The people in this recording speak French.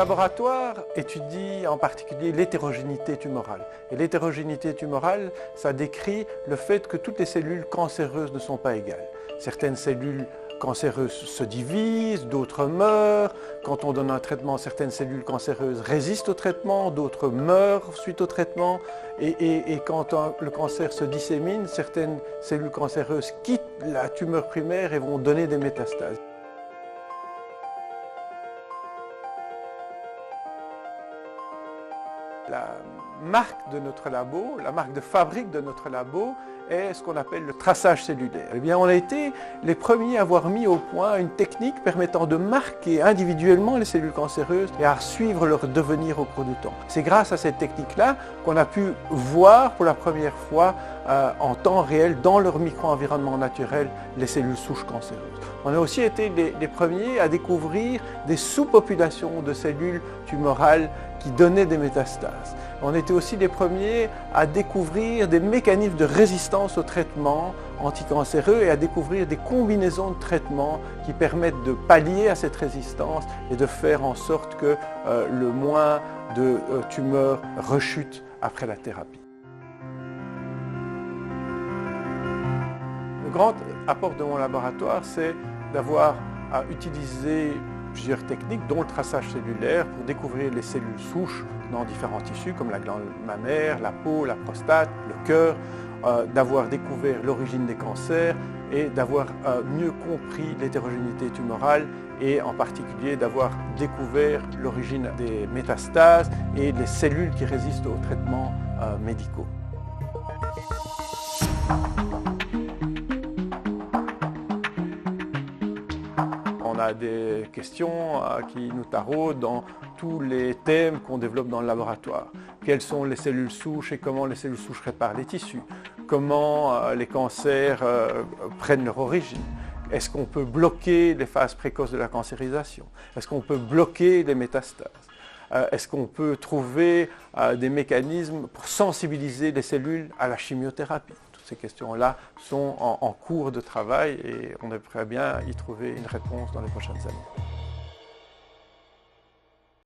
laboratoire étudie en particulier l'hétérogénéité tumorale. Et l'hétérogénéité tumorale, ça décrit le fait que toutes les cellules cancéreuses ne sont pas égales. Certaines cellules cancéreuses se divisent, d'autres meurent. Quand on donne un traitement, certaines cellules cancéreuses résistent au traitement, d'autres meurent suite au traitement. Et quand le cancer se dissémine, certaines cellules cancéreuses quittent la tumeur primaire et vont donner des métastases. La marque de notre labo, la marque de fabrique de notre labo est ce qu'on appelle le traçage cellulaire. Eh bien, on a été les premiers à avoir mis au point une technique permettant de marquer individuellement les cellules cancéreuses et à suivre leur devenir au cours du temps. C'est grâce à cette technique-là qu'on a pu voir pour la première fois en temps réel, dans leur micro-environnement naturel, les cellules souches cancéreuses. On a aussi été les premiers à découvrir des sous-populations de cellules tumorales qui donnaient des métastases. On était aussi les premiers à découvrir des mécanismes de résistance au traitement anticancéreux et à découvrir des combinaisons de traitements qui permettent de pallier à cette résistance et de faire en sorte que le moins de tumeurs rechutent après la thérapie. Le grand apport de mon laboratoire, c'est d'avoir utilisé plusieurs techniques, dont le traçage cellulaire, pour découvrir les cellules souches dans différents tissus, comme la glande mammaire, la peau, la prostate, le cœur, d'avoir découvert l'origine des cancers et d'avoir mieux compris l'hétérogénéité tumorale et en particulier d'avoir découvert l'origine des métastases et les cellules qui résistent aux traitements médicaux. On a des questions qui nous taraudent dans tous les thèmes qu'on développe dans le laboratoire. Quelles sont les cellules souches et comment les cellules souches réparent les tissus? Comment les cancers prennent leur origine? Est-ce qu'on peut bloquer les phases précoces de la cancérisation? Est-ce qu'on peut bloquer les métastases? Est-ce qu'on peut trouver des mécanismes pour sensibiliser les cellules à la chimiothérapie? Toutes ces questions-là sont en cours de travail et on aimerait bien y trouver une réponse dans les prochaines années.